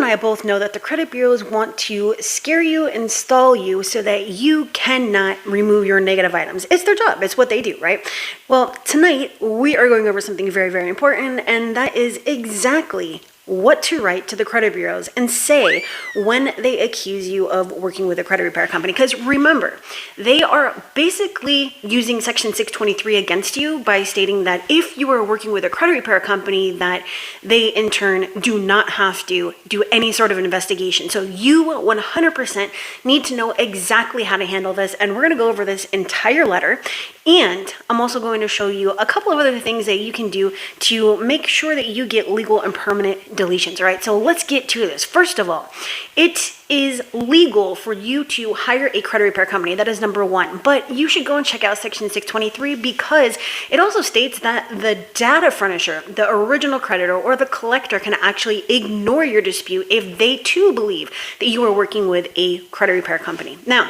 and I both know that the credit bureaus want to scare you and stall you so that you cannot remove your negative items. It's their job. It's what they do, right? Well, tonight we are going over something very, very important, and that is exactly what to write to the credit bureaus and say when they accuse you of working with a credit repair company. Because remember, they are basically using Section 623 against you by stating that if you are working with a credit repair company, that they in turn do not have to do any sort of investigation. So you 100% need to know exactly how to handle this, and we're going to go over this entire letter. And I'm also going to show you a couple of other things that you can do to make sure that you get legal and permanent deletions, all right? So let's get to this. First of all, it is legal for you to hire a credit repair company. That is number one. But you should go and check out Section 623 because it also states that the data furnisher, the original creditor, or the collector can actually ignore your dispute if they too believe that you are working with a credit repair company. Now,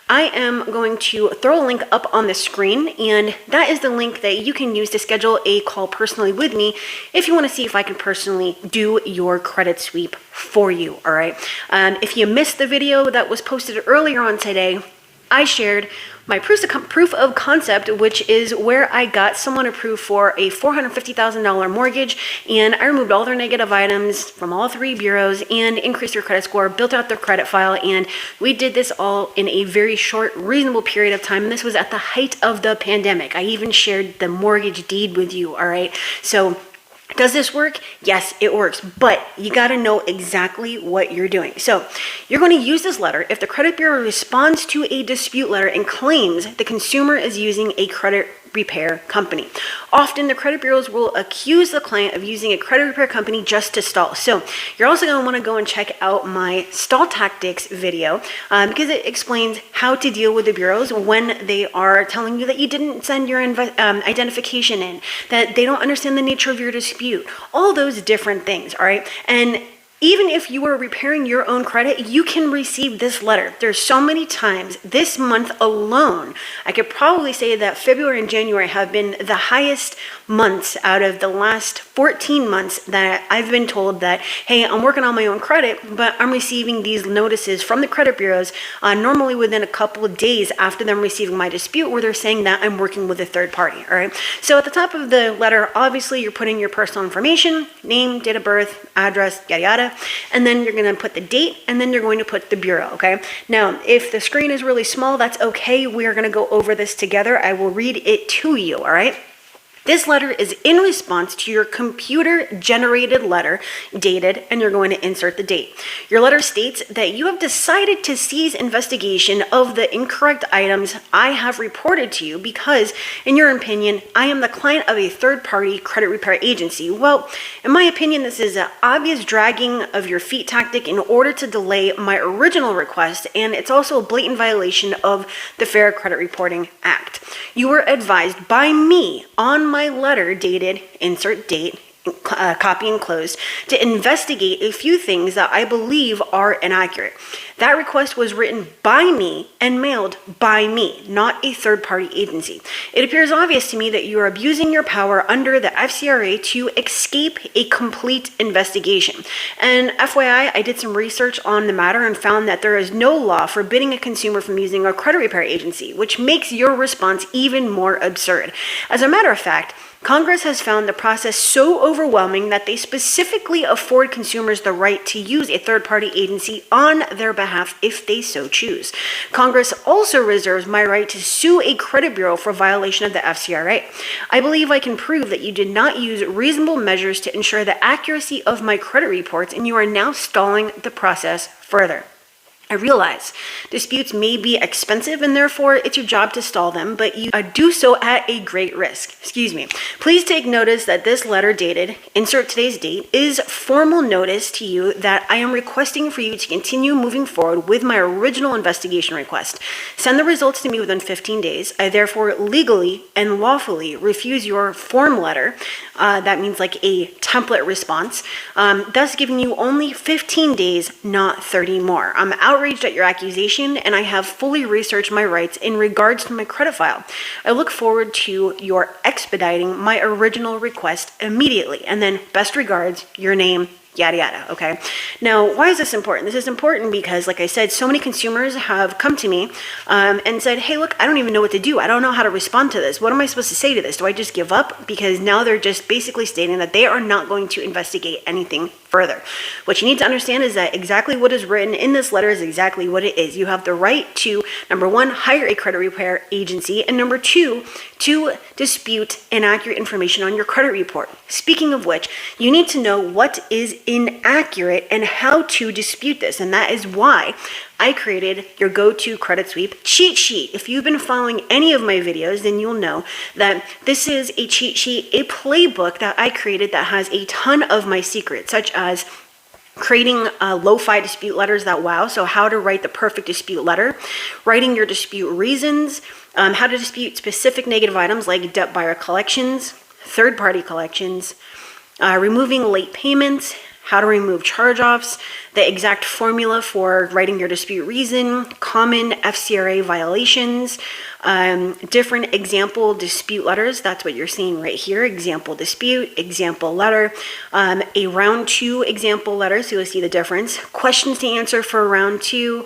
I am going to throw a link up on the screen, and that is the link that you can use to schedule a call personally with me if you want to see if I can personally do your credit sweep for you, all right? If you missed the video that was posted earlier on today, I shared my proof of concept, which is where I got someone approved for a $450,000 mortgage, and I removed all their negative items from all three bureaus and increased their credit score, built out their credit file, and we did this all in a very short, reasonable period of time, and this was at the height of the pandemic. I even shared the mortgage deed with you, all right? So does this work? Yes, it works, but you got to know exactly what you're doing. So you're going to use this letter if the credit bureau responds to a dispute letter and claims the consumer is using a credit repair company. Often the credit bureaus will accuse the client of using a credit repair company just to stall. So you're also going to want to go and check out my stall tactics video because it explains how to deal with the bureaus when they are telling you that you didn't send your identification in, that they don't understand the nature of your dispute, all those different things, all right? And even if you are repairing your own credit, you can receive this letter. There's so many times this month alone, I could probably say that February and January have been the highest months out of the last 14 months that I've been told that, hey, I'm working on my own credit, but I'm receiving these notices from the credit bureaus normally within a couple of days after them receiving my dispute where they're saying that I'm working with a third party, all right? So at the top of the letter, obviously you're putting your personal information, name, date of birth, address, yada, yada. And then you're going to put the date, and then you're going to put the bureau, okay? Now, if the screen is really small, that's okay. We are going to go over this together. I will read it to you, all right? This letter is in response to your computer-generated letter dated, and you're going to insert the date. Your letter states that you have decided to cease investigation of the incorrect items I have reported to you because, in your opinion, I am the client of a third-party credit repair agency. Well, in my opinion, this is an obvious dragging of your feet tactic in order to delay my original request, and it's also a blatant violation of the Fair Credit Reporting Act. You were advised by me on my letter dated, insert date, copy enclosed, to investigate a few things that I believe are inaccurate. That request was written by me and mailed by me, not a third-party agency. It appears obvious to me that you are abusing your power under the FCRA to escape a complete investigation. And FYI, I did some research on the matter and found that there is no law forbidding a consumer from using a credit repair agency, which makes your response even more absurd. As a matter of fact, Congress has found the process so overwhelming that they specifically afford consumers the right to use a third-party agency on their behalf if they so choose. Congress also reserves my right to sue a credit bureau for violation of the FCRA. I believe I can prove that you did not use reasonable measures to ensure the accuracy of my credit reports, and you are now stalling the process further. I realize disputes may be expensive and therefore it's your job to stall them, but you do so at a great risk. Please take notice that this letter dated, insert today's date, is formal notice to you that I am requesting for you to continue moving forward with my original investigation request. Send the results to me within 15 days. I therefore legally and lawfully refuse your form letter. That means like a template response, thus giving you only 15 days, not 30 more. I'm outraged at your accusation, and I have fully researched my rights in regards to my credit file. I look forward to your expediting my original request immediately. And then, best regards, your name, yada yada. Okay, now why is this important? This is important because, like I said, so many consumers have come to me and said, hey, look, I don't even know what to do. I don't know how to respond to this. What am I supposed to say to this? Do I just give up? Because now they're just basically stating that they are not going to investigate anything further. What you need to understand is that exactly what is written in this letter is exactly what it is. You have the right to, number one, hire a credit repair agency, and number two, to dispute inaccurate information on your credit report. Speaking of which, you need to know what is inaccurate and how to dispute this, and that is why I created your go-to credit sweep cheat sheet. If you've been following any of my videos, then you'll know that this is a cheat sheet, a playbook that I created that has a ton of my secrets, such as creating lo-fi dispute letters that wow, so how to write the perfect dispute letter, writing your dispute reasons, how to dispute specific negative items like debt buyer collections, third-party collections, removing late payments, how to remove charge-offs, the exact formula for writing your dispute reason, common FCRA violations, different example dispute letters. That's what you're seeing right here. Example dispute, example letter, a round 2 example letter, so you'll see the difference. Questions to answer for round 2.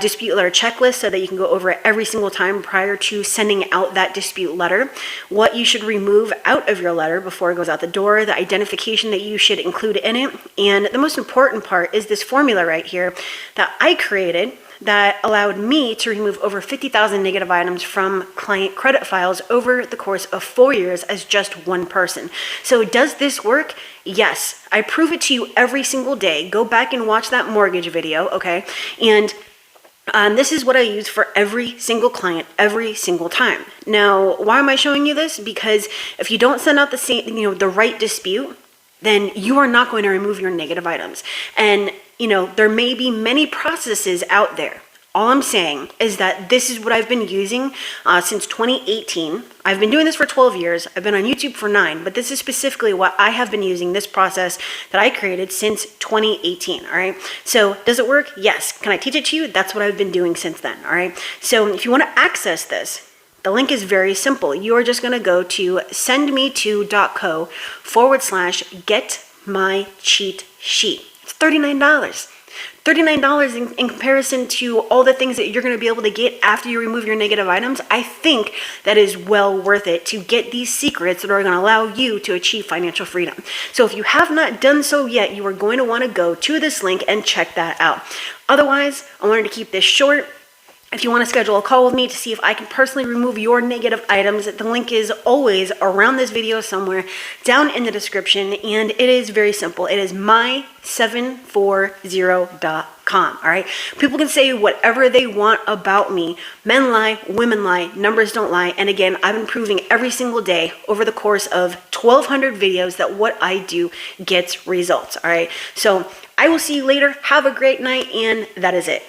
Dispute letter checklist so that you can go over it every single time prior to sending out that dispute letter. What you should remove out of your letter before it goes out the door, the identification that you should include in it, and the most important part is this formula right here that I created that allowed me to remove over 50,000 negative items from client credit files over the course of 4 years as just one person. So does this work? Yes. I prove it to you every single day. Go back and watch that mortgage video, okay? And this is what I use for every single client, every single time. Now, why am I showing you this? Because if you don't send out the right dispute, then you are not going to remove your negative items. And, there may be many processes out there. All I'm saying is that this is what I've been using since 2018. I've been doing this for 12 years. I've been on YouTube for 9, but this is specifically what I have been using, this process that I created since 2018, all right? So does it work? Yes. Can I teach it to you? That's what I've been doing since then, all right? So if you want to access this, the link is very simple. You are just going to go to sendme2.co/get my cheat sheet. It's $39. $39 in comparison to all the things that you're going to be able to get after you remove your negative items. I think that is well worth it to get these secrets that are going to allow you to achieve financial freedom. So if you have not done so yet, you are going to want to go to this link and check that out. Otherwise, I wanted to keep this short. If you want to schedule a call with me to see if I can personally remove your negative items, the link is always around this video somewhere down in the description, and it is very simple. It is my740.com, all right? People can say whatever they want about me. Men lie, women lie, numbers don't lie, and again, I've been proving every single day over the course of 1,200 videos that what I do gets results, all right? So I will see you later. Have a great night, and that is it.